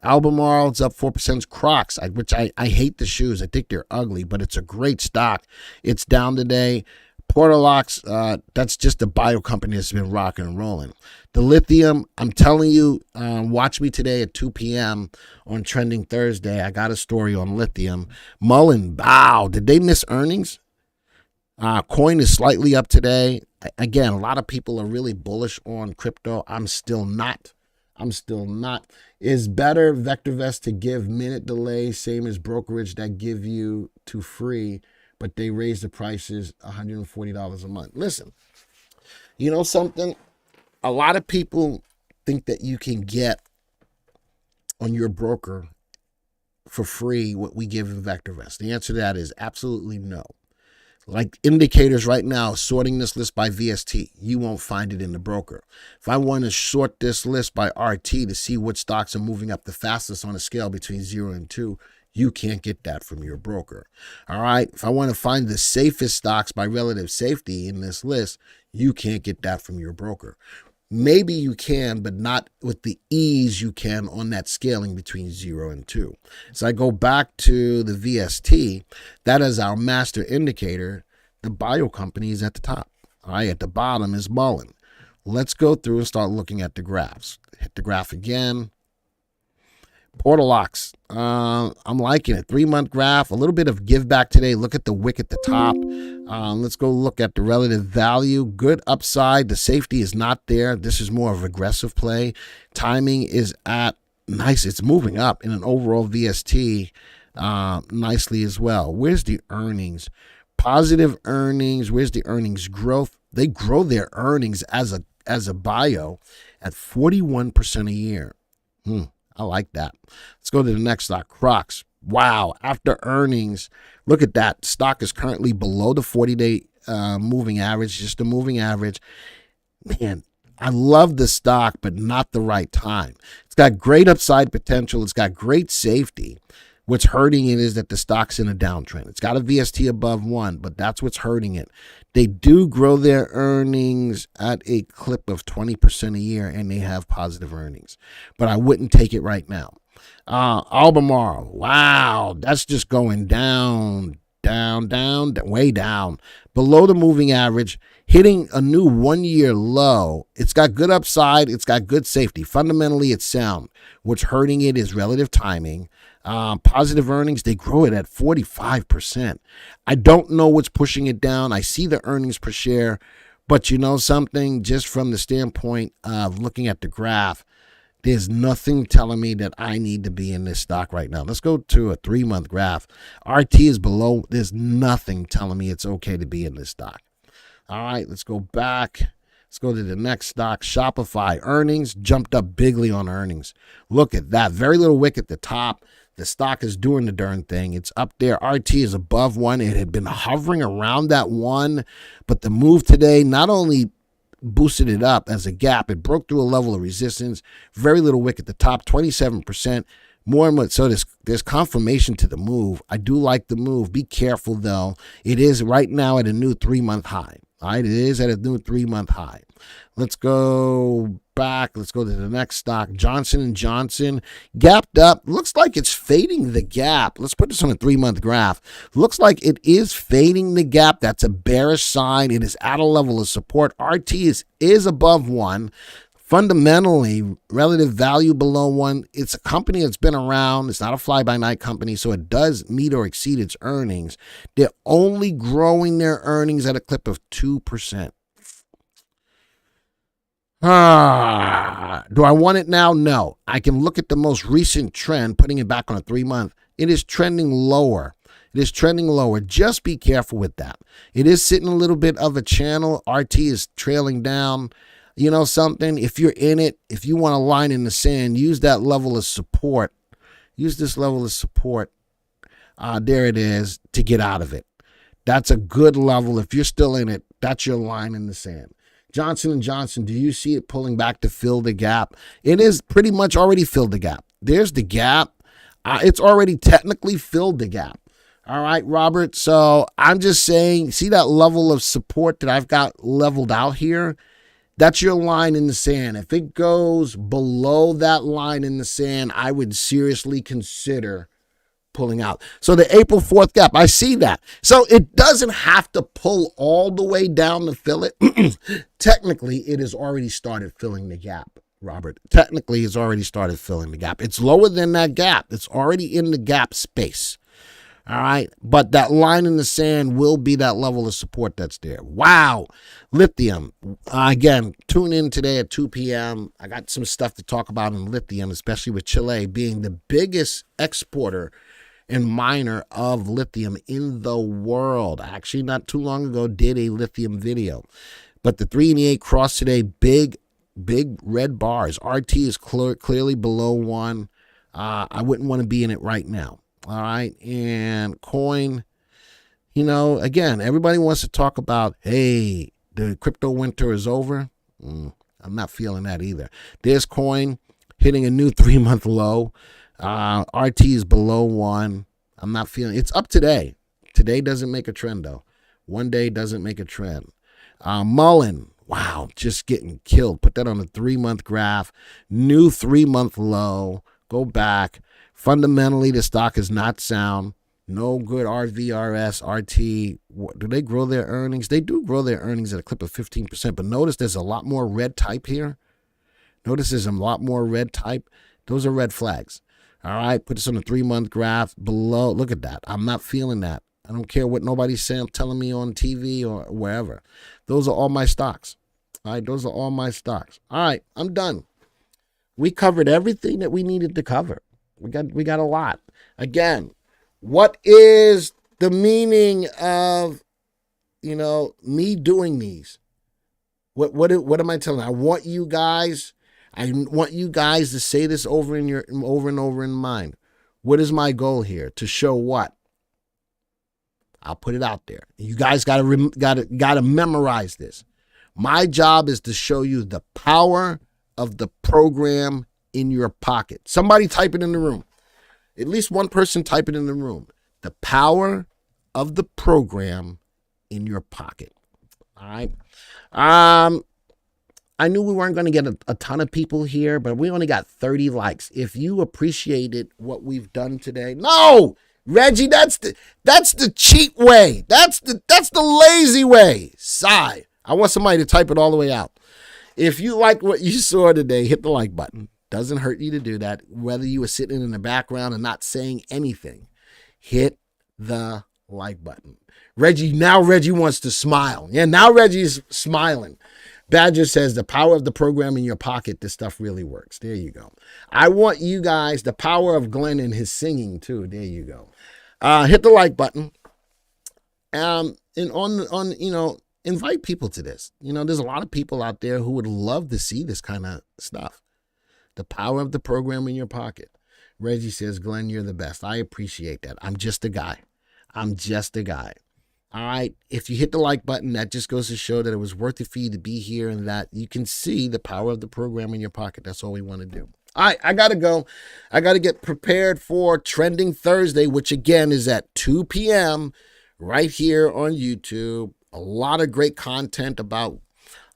Albemarle, it's up 4%. Crocs, which I hate the shoes. I think they're ugly, but it's a great stock. It's down today. Portalox, that's just a bio company that's been rocking and rolling. The lithium, I'm telling you, watch me today at 2 p.m. on Trending Thursday. I got a story on lithium. Mullen, wow, did they miss earnings? Coin is slightly up today. Again, a lot of people are really bullish on crypto. I'm still not. Is better VectorVest to give minute delay, same as brokerage that give you to free, but they raise the prices $140 a month. Listen, you know something? A lot of people think that you can get on your broker for free what we give in VectorVest. The answer to that is absolutely no. Like indicators right now, sorting this list by VST, you won't find it in the broker. If I want to sort this list by RT to see what stocks are moving up the fastest on a scale between 0 and 2, you can't get that from your broker. All right. If I want to find the safest stocks by relative safety in this list, you can't get that from your broker. Maybe you can, but not with the ease you can on that scaling between 0 and 2. So I go back to the VST. That is our master indicator. The bio company is at the top. All right. At the bottom is Mullen. Let's go through and start looking at the graphs. Hit the graph again. Portalox, I'm liking it. 3-month graph, a little bit of give back today. Look at the wick at the top. Let's go look at the relative value. Good upside. The safety is not there. This is more of aggressive play. Timing is at nice. It's moving up in an overall VST nicely as well. Where's the earnings? Positive earnings. Where's the earnings growth? They grow their earnings as a bio at 41% a year. I like that. Let's go to the next stock, Crocs. Wow. After earnings, look at that. Stock is currently below the 40-day moving average, just a moving average. Man, I love the stock, but not the right time. It's got great upside potential. It's got great safety. What's hurting it is that the stock's in a downtrend. It's got a VST above 1, but that's what's hurting it. They do grow their earnings at a clip of 20% a year, and they have positive earnings. But I wouldn't take it right now. Albemarle, wow, that's just going down, way down. Below the moving average, hitting a new 1-year low. It's got good upside. It's got good safety. Fundamentally, it's sound. What's hurting it is relative timing. Positive earnings, they grow it at 45%. I don't know what's pushing it down. I see the earnings per share, but you know something, just from the standpoint of looking at the graph, there's nothing telling me that I need to be in this stock right now. Let's go to a 3-month graph. RT is below. There's nothing telling me it's okay to be in this stock. All right, let's go back. Let's go to the next stock, Shopify. Earnings jumped up bigly on earnings. Look at that. Very little wick at the top. The stock is doing the darn thing. It's up there. RT is above 1. It had been hovering around that 1, but the move today not only boosted it up as a gap, it broke through a level of resistance. Very little wick at the top, 27%. More and more, so there's confirmation to the move. I do like the move. Be careful, though. It is right now at a new 3-month high. All right, it is at a new 3-month high. Let's go back. Let's go to the next stock. Johnson & Johnson gapped up. Looks like it's fading the gap. Let's put this on a 3-month graph. Looks like it is fading the gap. That's a bearish sign. It is at a level of support. RT is above 1. Fundamentally, relative value below 1. It's a company that's been around. It's not a fly-by-night company, so it does meet or exceed its earnings. They're only growing their earnings at a clip of 2%. Do I want it now? No. I can look at the most recent trend, putting it back on a 3-month. It is trending lower. It is trending lower. Just be careful with that. It is sitting a little bit of a channel. RT is trailing down. You know something? If you're in it, if you want a line in the sand, use that level of support. Use this level of support. There it is, to get out of it. That's a good level. If you're still in it, that's your line in the sand. Johnson & Johnson, do you see it pulling back to fill the gap? It is pretty much already filled the gap. There's the gap. It's already technically filled the gap. All right, Robert. So I'm just saying, see that level of support that I've got leveled out here? That's your line in the sand. If it goes below that line in the sand, I would seriously consider pulling out. So the April 4th gap, I see that. So it doesn't have to pull all the way down to fill it. Technically, it has already started filling the gap, Robert. Technically, it's already started filling the gap. It's lower than that gap. It's already in the gap space. All right. But that line in the sand will be that level of support that's there. Wow. Lithium. Again, tune in today at 2 p.m. I got some stuff to talk about in lithium, especially with Chile being the biggest exporter and miner of lithium in the world. Actually, not too long ago, did a lithium video. But the 3 and the 8 crossed today, big red bars. RT is clearly below 1. I wouldn't want to be in it right now. All right. And coin, you know, again, everybody wants to talk about, hey, the crypto winter is over. I'm not feeling that either. There's coin hitting a new 3-month low. RT is below 1. I'm not feeling it's up today. Today doesn't make a trend, though. One day doesn't make a trend. Mullen, wow, just getting killed. Put that on a 3-month graph. New 3-month low. Go back. Fundamentally, the stock is not sound. No good RVRS, RT. Do they grow their earnings? They do grow their earnings at a clip of 15%. But notice there's a lot more red type here. Notice there's a lot more red type. Those are red flags. All right, put this on a 3-month graph below. Look at that. I'm not feeling that. I don't care what nobody's saying, telling me on TV or wherever. Those are all my stocks. All right, those are all my stocks. All right, I'm done. We covered everything that we needed to cover. We got a lot. Again, what is the meaning of, you know, me doing these? What am I telling you? I want you guys to say this over and over in mind. What is my goal here? To show what? I'll put it out there. You guys got to memorize this. My job is to show you the power of the program in your pocket. Somebody type it in the room. At least one person type it in the room. The power of the program in your pocket. All right. I knew we weren't going to get a ton of people here, but we only got 30 likes. If you appreciated what we've done today, no, Reggie, that's the cheap way. That's the lazy way. Sigh. I want somebody to type it all the way out. If you like what you saw today, hit the like button. Doesn't hurt you to do that. Whether you were sitting in the background and not saying anything, hit the like button. Reggie wants to smile. Yeah, now Reggie's smiling. Badger says the power of the program in your pocket. This stuff really works. There you go. I want you guys, the power of Glenn and his singing too. There you go. Hit the like button. And invite people to this. You know, there's a lot of people out there who would love to see this kind of stuff. The power of the program in your pocket. Reggie says, Glenn, you're the best. I appreciate that. I'm just a guy. All right. If you hit the like button, that just goes to show that it was worth it for you to be here and that you can see the power of the program in your pocket. That's all we want to do. All right. I got to go. I got to get prepared for Trending Thursday, which again is at 2 p.m. right here on YouTube. A lot of great content about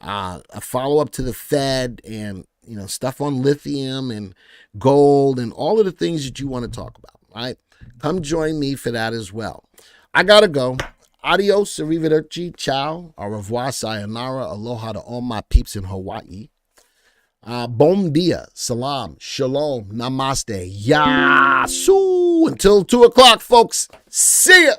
a follow-up to the Fed and, you know, stuff on lithium and gold and all of the things that you want to talk about, right? Come join me for that as well. I got to go. Adios, arrivederci, ciao, au revoir, sayonara, aloha to all my peeps in Hawaii. Bom dia, salam, shalom, namaste, yasu. Until 2 o'clock, folks. See ya.